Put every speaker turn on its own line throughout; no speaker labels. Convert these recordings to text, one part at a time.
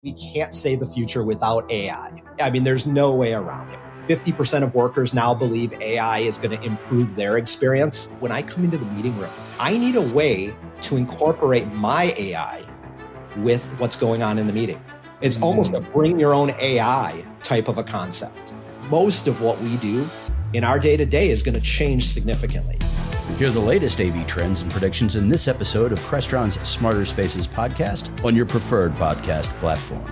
We can't say the future without AI. I mean, there's no way around it. 50% of workers now believe AI is going to improve their experience. When I come into the meeting room, I need a way to incorporate my AI with what's going on in the meeting. It's almost a bring your own AI type of a concept. Most of what we do in our day-to-day is going to change significantly.
Hear the latest AV trends and predictions in this episode of Crestron's Smarter Spaces podcast on your preferred podcast platform.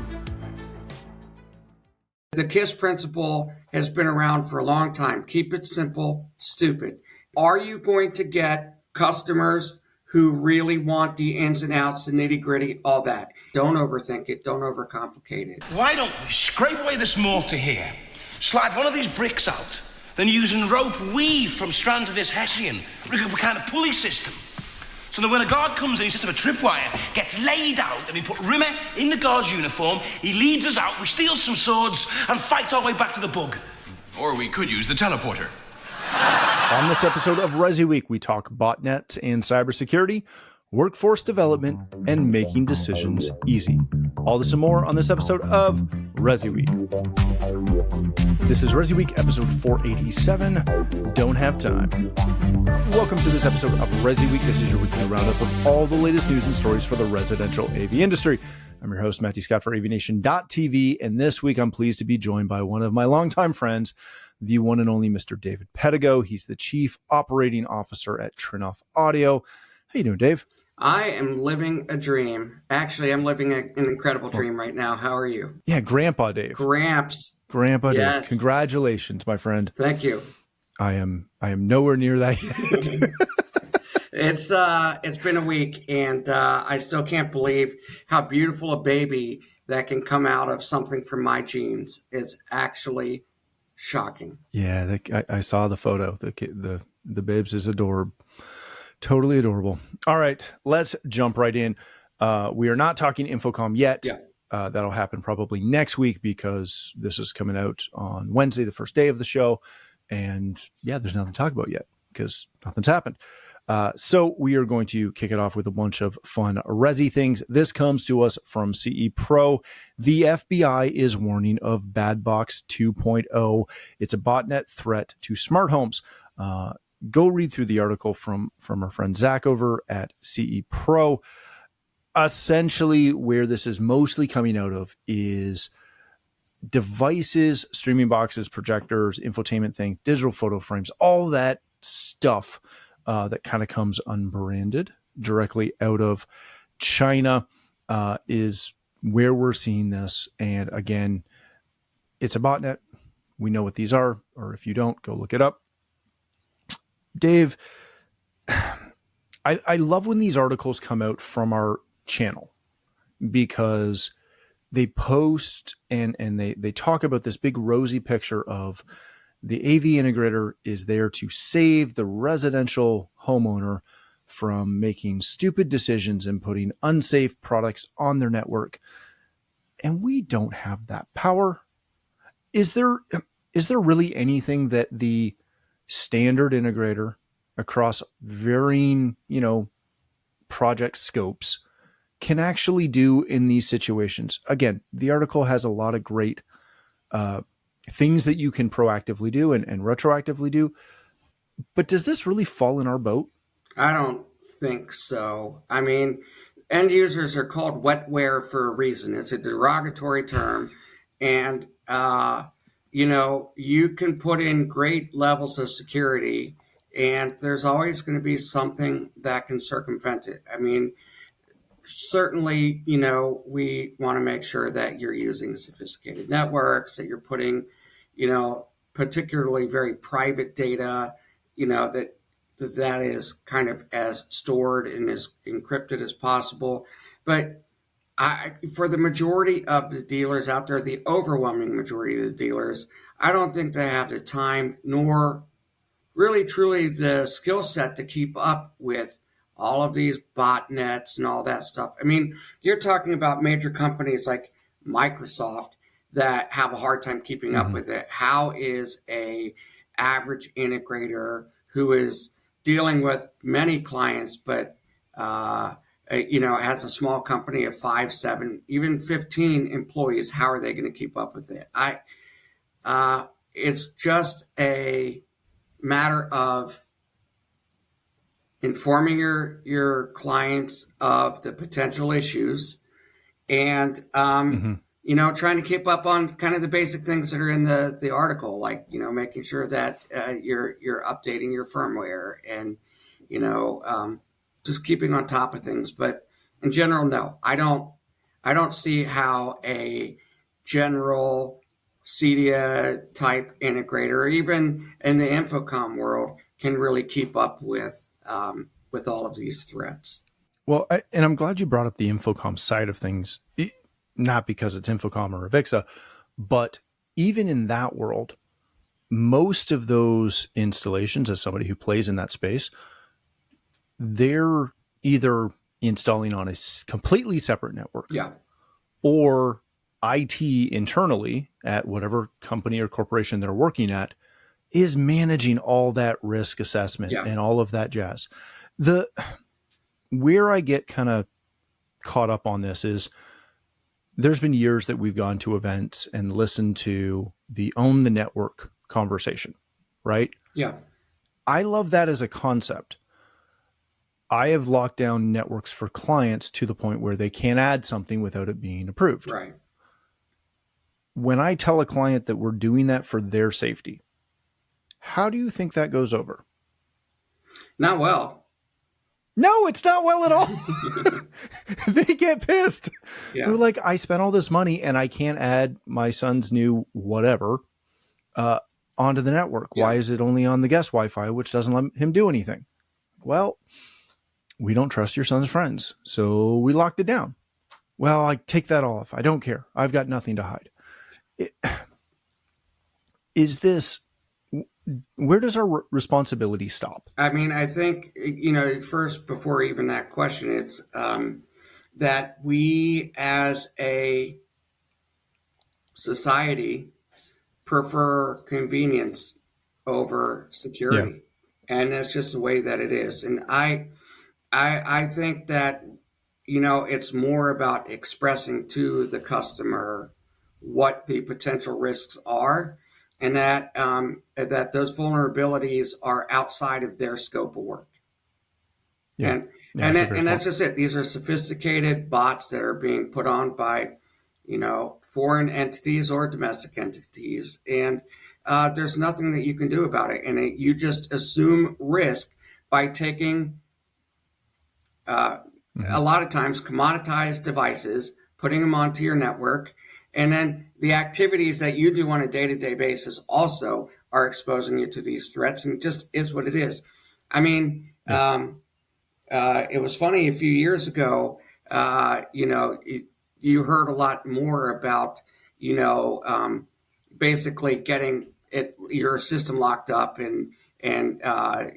The KISS principle has been around for a long time. Keep it simple, stupid. Are you going to get customers who really want the ins and outs, the nitty-gritty, all that? Don't overthink it. Don't overcomplicate it.
Why don't we scrape away this mortar here, slide one of these bricks out, then using rope weave from strand to this hessian, rig up a kind of pulley system. So that when a guard comes in, he sets up a tripwire, gets laid out, and we put Rimmer in the guard's uniform, he leads us out, we steal some swords, and fight our way back to the bug.
Or we could use the teleporter.
On this episode of ResiWeek, we talk botnet and cybersecurity, workforce development, and making decisions easy. All this and more on this episode of ResiWeek. This is ResiWeek episode 487, Don't Have Time. Welcome to this episode of ResiWeek. This is your weekly roundup of all the latest news and stories for the residential AV industry. I'm your host, Matthew Scott for AVNation.tv, and this week I'm pleased to be joined by one of my longtime friends, the one and only Mr. David Pedigo. He's the Chief Operating Officer at Trinnov Audio. How you doing, Dave?
I am living a dream. Actually, I'm living an incredible dream right now. How are you?
Yeah, Grandpa Dave. Grandpa
Yes.
Dave. Congratulations, my friend.
Thank you.
I am nowhere near that yet.
It's been a week, and I still can't believe how beautiful a baby that can come out of something from my genes is. Actually shocking.
Yeah, I saw the photo. The babes is adorable. Totally adorable. All right, let's jump right in. We are not talking InfoComm yet.
Yeah.
That'll happen probably next week because this is coming out on Wednesday, the first day of the show. And yeah, there's nothing to talk about yet because nothing's happened. So we are going to kick it off with a bunch of fun Resi things. This comes to us from CE Pro. The FBI is warning of Bad Box 2.0. It's a botnet threat to smart homes. Go read through the article from our friend Zach over at CE Pro. Essentially, where this is mostly coming out of is devices, streaming boxes, projectors, infotainment thing, digital photo frames, all that stuff that kind of comes unbranded directly out of China is where we're seeing this. And again, it's a botnet. We know what these are, or if you don't, go look it up. Dave, I love when these articles come out from our channel because they post and they talk about this big rosy picture of the AV integrator is there to save the residential homeowner from making stupid decisions and putting unsafe products on their network. And we don't have that power. Is there really anything that the standard integrator across varying, project scopes can actually do in these situations? Again, the article has a lot of great things that you can proactively do and retroactively do. But does this really fall in our boat?
I don't think so. I mean, end users are called wetware for a reason. It's a derogatory term. And, you can put in great levels of security, and there's always going to be something that can circumvent it. I mean, certainly, we want to make sure that you're using sophisticated networks, that you're putting, particularly very private data, that is kind of as stored and as encrypted as possible. But for the majority of the dealers out there, the overwhelming majority of the dealers, I don't think they have the time nor really truly the skill set to keep up with all of these botnets and all that stuff. I mean, you're talking about major companies like Microsoft that have a hard time keeping up with it. How is a average integrator who is dealing with many clients, but has a small company of 5, 7, even 15 employees. How are they going to keep up with it? It's just a matter of informing your clients of the potential issues and, trying to keep up on kind of the basic things that are in the article, like, making sure that you're updating your firmware and, just keeping on top of things. But in general, no, I don't see how a general CEDIA type integrator, or even in the InfoComm world, can really keep up with all of these threats.
Well, and I'm glad you brought up the InfoComm side of things, not because it's InfoComm or Avixa, but even in that world, most of those installations, as somebody who plays in that space, they're either installing on a completely separate network, or IT internally at whatever company or corporation they're working at is managing all that risk assessment and all of that jazz. Where I get kind of caught up on this is there's been years that we've gone to events and listened to the own the network conversation, right?
Yeah.
I love that as a concept. I have locked down networks for clients to the point where they can't add something without it being approved.
Right.
When I tell a client that we're doing that for their safety, how do you think that goes over?
Not well.
No, it's not well at all. They get pissed.
Yeah.
They're like, I spent all this money and I can't add my son's new whatever onto the network.
Yeah.
Why is it only on the guest Wi-Fi, which doesn't let him do anything? Well, we don't trust your son's friends, so we locked it down. Well, I take that off. I don't care. I've got nothing to hide. Where does our responsibility stop?
I mean, I think, first, before even that question, it's that we as a society prefer convenience over security. Yeah. And that's just the way that it is. And I think that, it's more about expressing to the customer what the potential risks are, and that those vulnerabilities are outside of their scope of work. Yeah. And that's just it. These are sophisticated bots that are being put on by, foreign entities or domestic entities. And there's nothing that you can do about it. And you just assume risk by taking a lot of times commoditized devices, putting them onto your network, and then the activities that you do on a day-to-day basis also are exposing you to these threats, and it just is what it is. I mean, it was funny a few years ago, you heard a lot more about, basically getting your system locked up and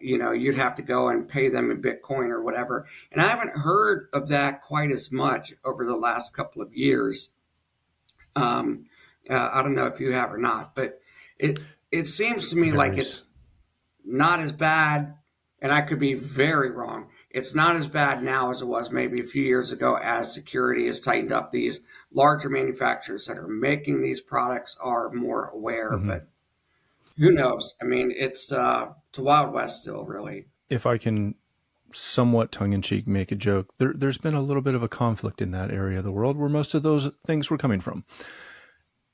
you'd have to go and pay them in Bitcoin or whatever. And I haven't heard of that quite as much over the last couple of years. I don't know if you have or not, but it seems to me like it's not as bad, and I could be very wrong. It's not as bad now as it was maybe a few years ago, as security has tightened up. These larger manufacturers that are making these products are more aware, but who knows? I mean, it's a Wild West still, really.
If I can somewhat tongue-in-cheek make a joke, there's been a little bit of a conflict in that area of the world where most of those things were coming from.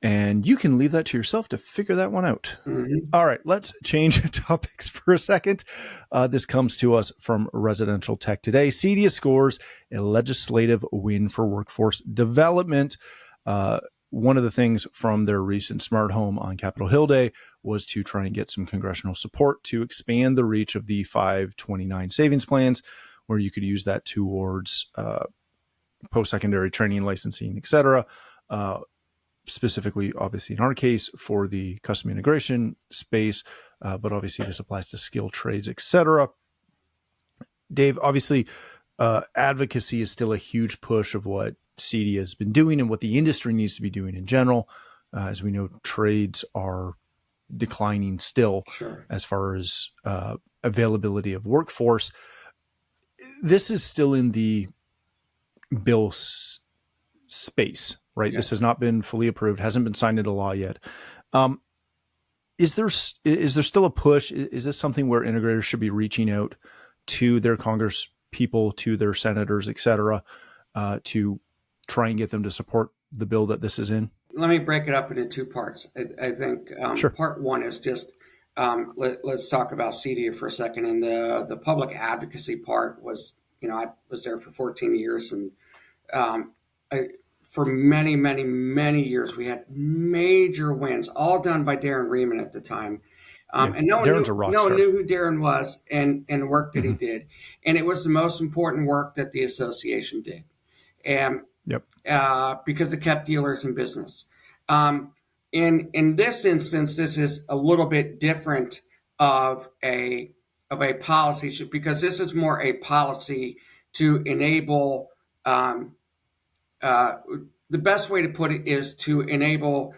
And you can leave that to yourself to figure that one out. Mm-hmm. All right, let's change topics for a second. This comes to us from Residential Tech Today. CEDIA scores a legislative win for workforce development. One of the things from their recent Smart Home on Capitol Hill Day was to try and get some congressional support to expand the reach of the 529 savings plans, where you could use that towards post-secondary training, licensing, et cetera. Specifically, obviously, in our case, for the custom integration space, but obviously this applies to skilled trades, et cetera. Dave, obviously, advocacy is still a huge push of what CEDIA has been doing and what the industry needs to be doing in general. As we know, trades are declining still as far as availability of workforce. This is still in the bill space, right?
Yeah.
This has not been fully approved, hasn't been signed into law yet. Is there still a push? Is this something where integrators should be reaching out to their Congress people, to their senators, et cetera, to try and get them to support the bill that this is in?
Let me break it up into two parts. I think
Sure.
Part one is just let's talk about CEDIA for a second. And the public advocacy part was, I was there for 14 years, and for many, many, many years, we had major wins, all done by Darren Reman at the time. And no one knew who Darren was and the work that he did. And it was the most important work that the association did. And because it kept dealers in business. In this instance, this is a little bit different of a policy, because this is more a policy to enable. The best way to put it is to enable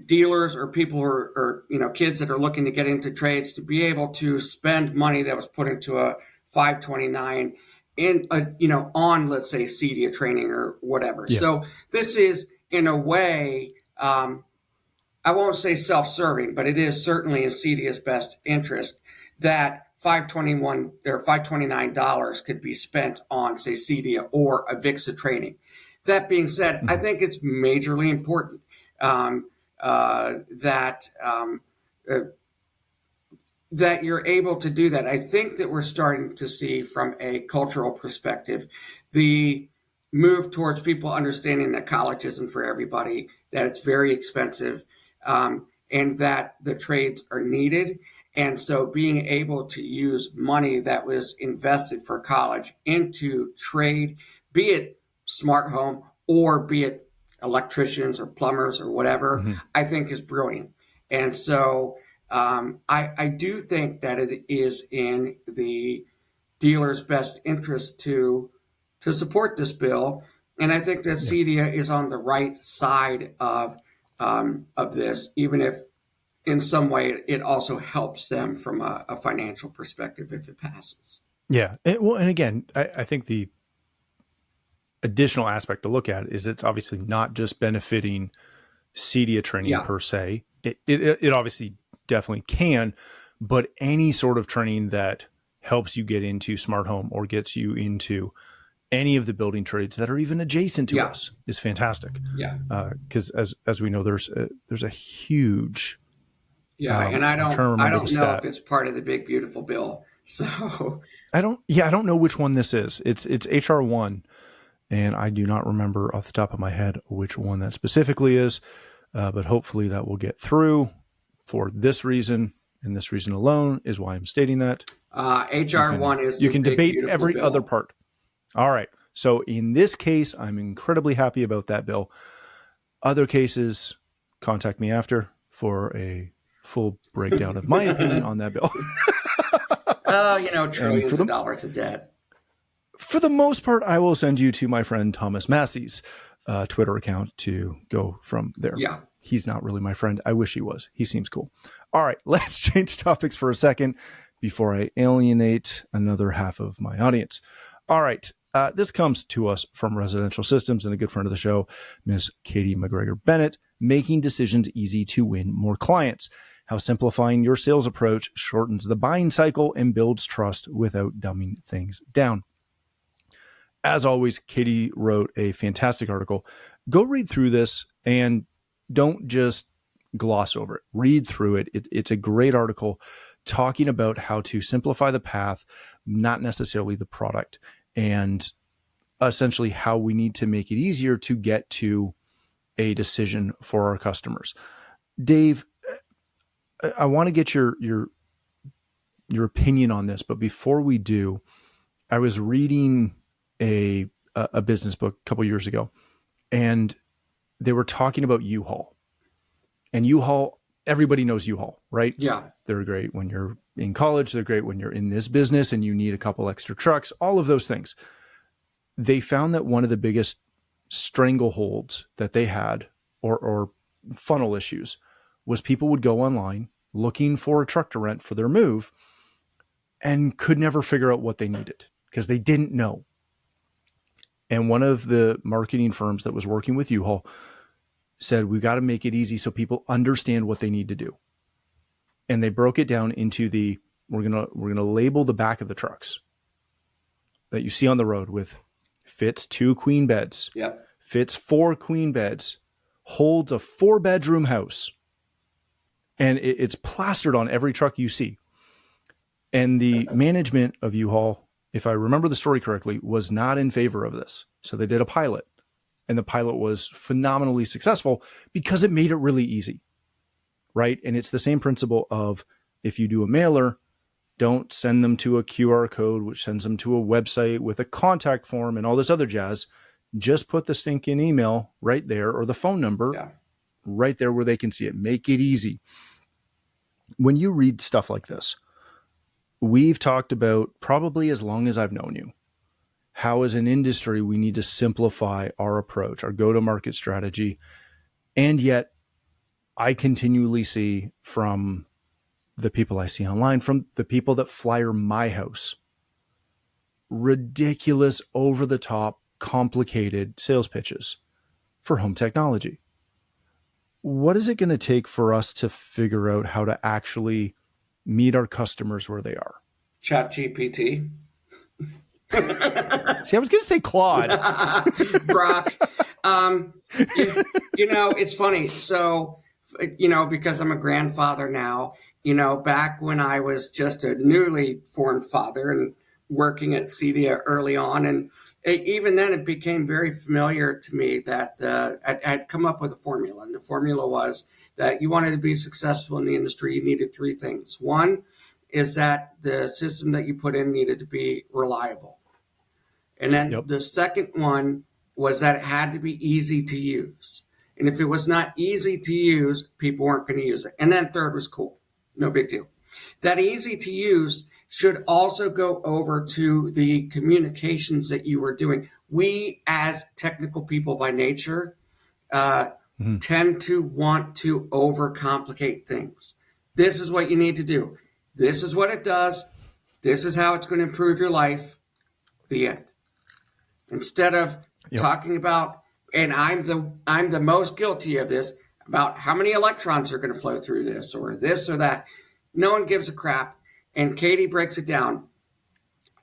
dealers or people who are kids that are looking to get into trades to be able to spend money that was put into a 529 on, let's say, CEDIA training or whatever. Yeah. So this is, in a way, I won't say self-serving, but it is certainly in CEDIA's best interest that $521 or $529 could be spent on, say, CEDIA or AVIXA training. That being said, I think it's majorly important that you're able to do that. I think that we're starting to see, from a cultural perspective, the move towards people understanding that college isn't for everybody, that it's very expensive, and that the trades are needed. And so being able to use money that was invested for college into trade, be it smart home or be it electricians or plumbers or whatever, I think is brilliant. And so I do think that it is in the dealer's best interest to support this bill. And I think that CEDIA is on the right side of this, even if in some way it also helps them from a financial perspective if it passes.
Yeah. And again, I think the additional aspect to look at is it's obviously not just benefiting CEDIA training per se. It obviously definitely can, but any sort of training that helps you get into smart home or gets you into any of the building trades that are even adjacent to us is fantastic. Yeah. Because as we know, there's a huge
and I don't know if it's part of the big beautiful bill. So
I don't know which one this is. It's HR 1. And I do not remember off the top of my head which one that specifically is, but hopefully that will get through for this reason, and this reason alone is why I'm stating that.
HR 1 is
you can debate every other part. All right. So in this case, I'm incredibly happy about that bill. Other cases, contact me after for a full breakdown of my opinion on that bill.
Trillions of dollars of debt.
For the most part, I will send you to my friend Thomas Massey's Twitter account to go from there. Yeah. He's not really my friend. I wish he was. He seems cool. All right, let's change topics for a second before I alienate another half of my audience. All right, this comes to us from Residential Systems and a good friend of the show, Miss Katye McGregor-Bennett, making decisions easy to win more clients. How simplifying your sales approach shortens the buying cycle and builds trust without dumbing things down. As always, Katye wrote a fantastic article. Go read through this and don't just gloss over it. Read through it. It's a great article talking about how to simplify the path, not necessarily the product, and essentially how we need to make it easier to get to a decision for our customers. Dave, I want to get your opinion on this, but before we do, I was reading a business book a couple years ago, and they were talking about U-Haul. And U-Haul, everybody knows U-Haul, right? Yeah. They're great when you're in college. They're great when you're in this business and you need a couple extra trucks, all of those things. They found that one of the biggest strangleholds that they had, or funnel issues, was people would go online looking for a truck to rent for their move and could never figure out what they needed because they didn't know. And one of the marketing firms that was working with U-Haul said, we've got to make it easy so people understand what they need to do. And they broke it down into we're gonna label the back of the trucks that you see on the road with fits 2 queen beds, fits 4 queen beds, holds a 4-bedroom house. And it's plastered on every truck you see. And the management of U-Haul, if I remember the story correctly, was not in favor of this. So they did a pilot, and the pilot was phenomenally successful because it made it really easy, right? And it's the same principle of, if you do a mailer, don't send them to a QR code, which sends them to a website with a contact form and all this other jazz. Just put the stinking email right there, or the phone number right there where they can see it. Make it easy. When you read stuff like this, we've talked about, probably as long as I've known you, how as an industry we need to simplify our approach, our go-to-market strategy. And yet I continually see from the people I see online, from the people that flyer my house, ridiculous, over-the-top, complicated sales pitches for home technology. What is it going to take for us to figure out how to actually meet our customers where they are?
ChatGPT.
See, I was going to say Claude.
Brock. It's funny. So, because I'm a grandfather now, back when I was just a newly formed father and working at CEDIA early on, and even then it became very familiar to me that I'd come up with a formula. And the formula was that you wanted to be successful in the industry, you needed 3 things. One is that the system that you put in needed to be reliable. And then the second one was that it had to be easy to use. And if it was not easy to use, people weren't going to use it. And then third was cool. No big deal. That easy to use should also go over to the communications that you were doing. We, as technical people by nature, tend to want to overcomplicate things. This is what you need to do. This is what it does. This is how it's going to improve your life. The end. Instead of talking about, and I'm the most guilty of this, about how many electrons are going to flow through this or that. No one gives a crap. And Katie breaks it down.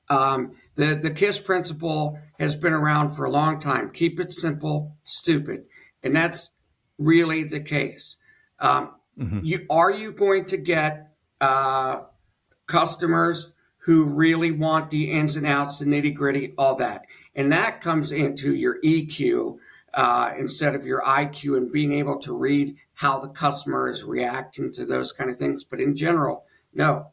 The KISS principle has been around for a long time. Keep it simple, stupid. And that's really the case. Are you going to get customers who really want the ins and outs, the nitty gritty, all that? And that comes into your EQ instead of your IQ, and being able to read how the customer is reacting to those kind of things. But in general, no.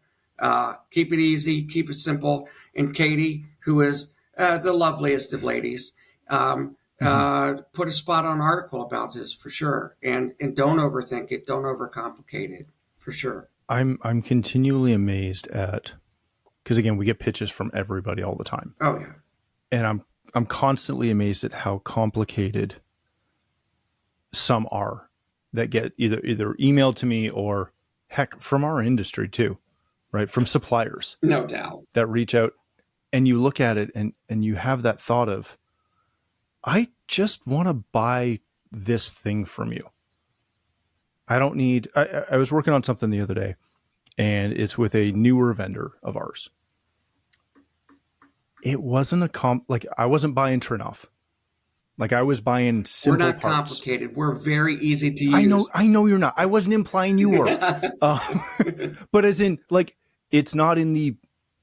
Keep it easy, keep it simple. And Katie, who is the loveliest of ladies, put a spot on article about this for sure. And don't overthink it, don't overcomplicate it, for sure.
I'm continually amazed at, because again, we get pitches from everybody all the time.
Oh yeah.
And I'm constantly amazed at how complicated some are that get either emailed to me, or heck, from our industry too, right? From suppliers.
No doubt. That
reach out, and you look at it and you have that thought of, I just want to buy this thing from you. I don't need, I was working on something the other day, and it's with a newer vendor of ours. It wasn't I wasn't buying Trinnov. Like, I was buying simple parts.
We're not complicated. We're very easy to use.
I know you're not. I wasn't implying you were. But as in, like, it's not in the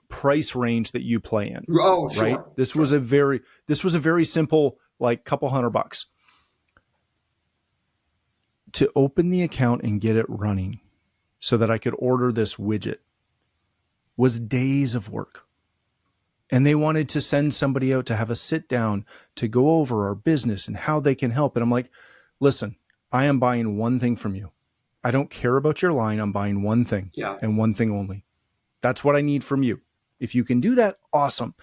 price range that you play in.
Oh, sure.
Right? This was a very simple, like, couple $100. To open the account and get it running so that I could order this widget was days of work. And they wanted to send somebody out to have a sit down to go over our business and how they can help. And I'm like, listen, I am buying one thing from you. I don't care about your line. I'm buying one thing and one thing only. That's what I need from you. If you can do that, awesome.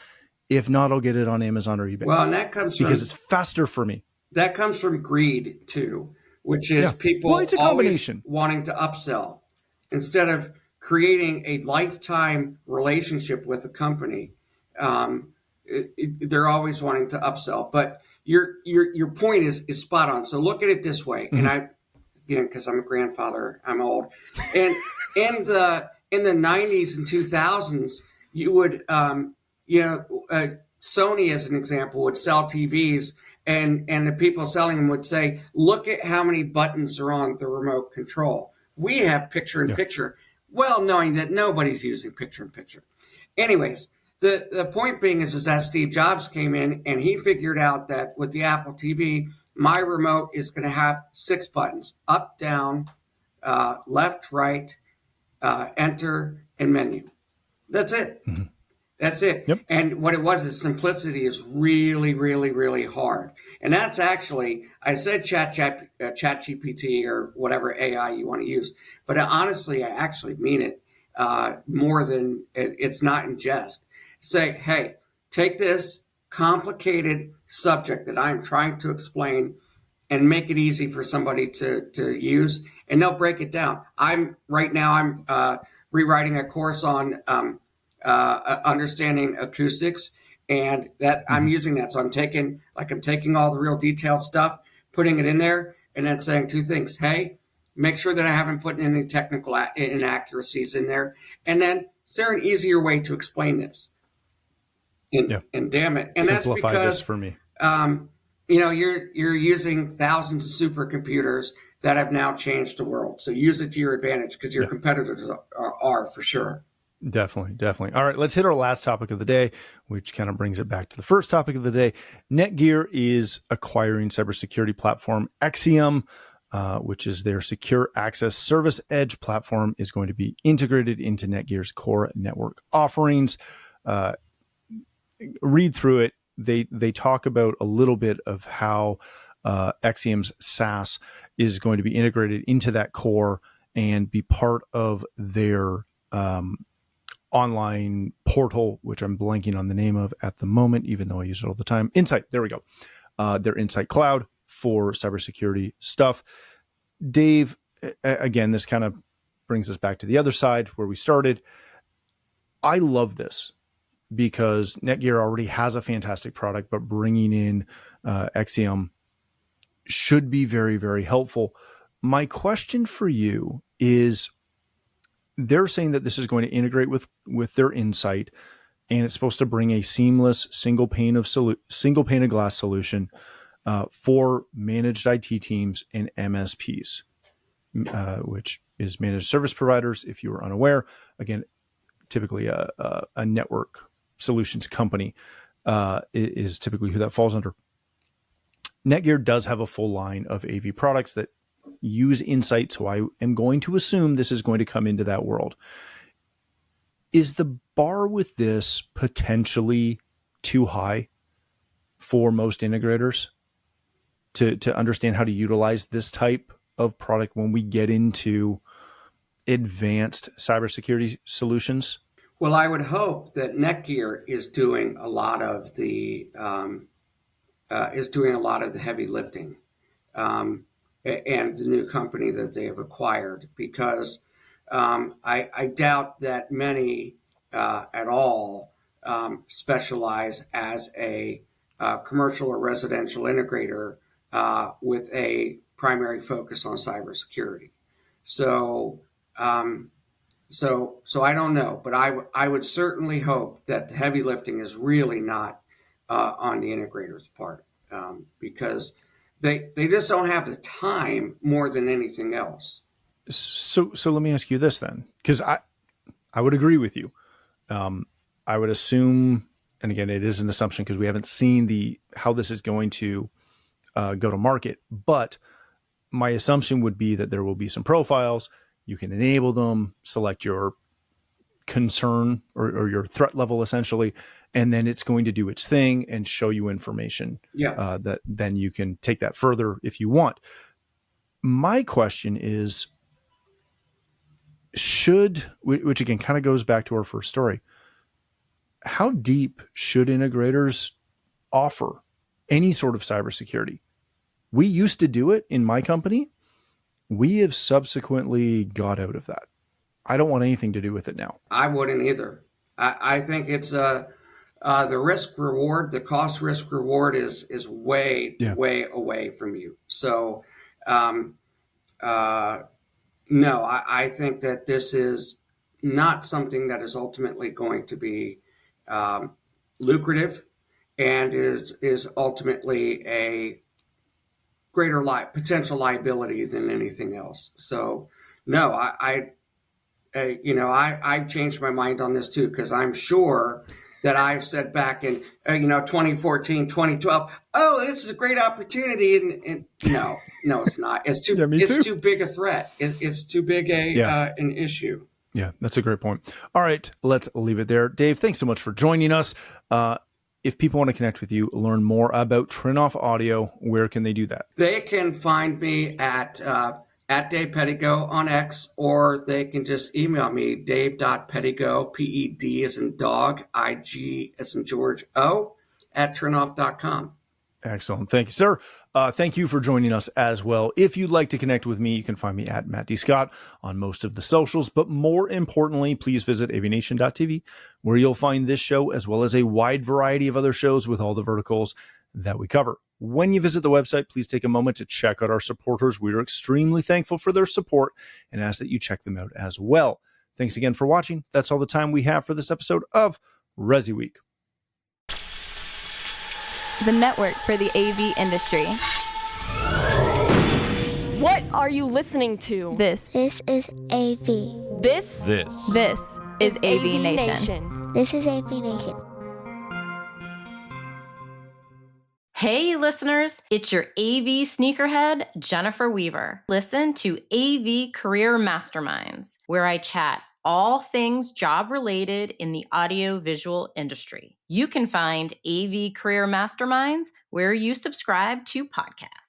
If not, I'll get it on Amazon or eBay.
Well, and that comes
because it's faster for me.
That comes from greed too, which is people
it's a combination.
Always wanting to upsell instead of creating a lifetime relationship with a company. they're always wanting to upsell. But your point is spot on. So look at it this way, and because I'm a grandfather, I'm old, and in the 90s and 2000s, you would Sony, as an example, would sell TVs, and the people selling them would say, look at how many buttons are on the remote control. We have picture-in-picture, well knowing that nobody's using picture-in-picture. Anyways, the point being is that Steve Jobs came in and he figured out that with the Apple TV, my remote is going to have 6 buttons: up, down, left, right, enter, and menu. That's it. Mm-hmm. That's it.
Yep.
And what it was is simplicity is really, really, really hard. And that's actually, I said ChatGPT or whatever AI you want to use, but honestly, I actually mean it more than it's not in jest. Say, hey, take this complicated subject that I'm trying to explain and make it easy for somebody to use, and they'll break it down. I'm rewriting a course on understanding acoustics, and that I'm using that. So I'm taking all the real detailed stuff, putting it in there, and then saying 2 things. Hey, make sure that I haven't put any technical inaccuracies in there. And then, is there an easier way to explain this? And damn it. And
simplify
that's because
this for me.
You're using thousands of supercomputers that have now changed the world. So use it to your advantage, because your competitors are for sure.
Definitely. All right, let's hit our last topic of the day, which kind of brings it back to the first topic of the day. NETGEAR is acquiring cybersecurity platform Exium, which is their secure access service edge platform, is going to be integrated into NETGEAR's core network offerings. Read through it. They talk about a little bit of how Exium's SaaS is going to be integrated into that core and be part of their online portal, which I'm blanking on the name of at the moment, even though I use it all the time. Insight, there we go. Their Insight Cloud for cybersecurity stuff. Dave, again, this kind of brings us back to the other side where we started. I love this because NETGEAR already has a fantastic product, but bringing in Exium should be very, very helpful. My question for you is, they're saying that this is going to integrate with their Insight, and it's supposed to bring a seamless single pane of glass solution for managed IT teams and MSPs, which is managed service providers. If you are unaware, again, typically a network solutions company is typically who that falls under. NETGEAR does have a full line of AV products that use Insight, so I am going to assume this is going to come into that world. Is the bar with this potentially too high for most integrators to understand how to utilize this type of product when we get into advanced cybersecurity solutions?
Well, I would hope that NETGEAR is doing a lot of the heavy lifting, and the new company that they have acquired, because I doubt that many at all specialize as a commercial or residential integrator with a primary focus on cybersecurity. So I don't know, but I would certainly hope that the heavy lifting is really not on the integrator's part, because they just don't have the time more than anything else.
So let me ask you this then, because I would agree with you. I would assume, and again, it is an assumption because we haven't seen how this is going to go to market, but my assumption would be that there will be some profiles. You can enable them, select your concern or your threat level essentially, and then it's going to do its thing and show you information that then you can take that further if you want. My question is, which again kind of goes back to our first story, how deep should integrators offer any sort of cybersecurity? We used to do it in my company. We have subsequently got out of that. I don't want anything to do with it now.
I wouldn't either. I think it's the risk reward, the cost risk reward is way away from you. So, no, I think that this is not something that is ultimately going to be lucrative, and is ultimately a greater potential liability than anything else. So, no, I've changed my mind on this too, because I'm sure that I've said back in 2014, 2012, oh, this is a great opportunity, and no, it's not. It's too too big a threat. It's too big an issue.
Yeah, that's a great point. All right, let's leave it there. Dave, thanks so much for joining us. If people want to connect with you, learn more about Trinnov Audio, where can they do that?
They can find me at Dave Pedigo on X, or they can just email me, dave.pedigo, P-E-D as in dog, I-G as in George, O, at Trinnov.com.
Excellent. Thank you, sir. Thank you for joining us as well. If you'd like to connect with me, you can find me at Matt D. Scott on most of the socials. But more importantly, please visit AVNation.tv, where you'll find this show as well as a wide variety of other shows with all the verticals that we cover. When you visit the website, please take a moment to check out our supporters. We are extremely thankful for their support and ask that you check them out as well. Thanks again for watching. That's all the time we have for this episode of ResiWeek,
the network for the AV industry.
What are you listening to?
This
is AV.
This
is AVNation.
This is AVNation.
Hey listeners, it's your AV sneakerhead, Jennifer Weaver. Listen to AV Career Masterminds, where I chat all things job-related in the audio-visual industry. You can find AV Career Masterminds where you subscribe to podcasts.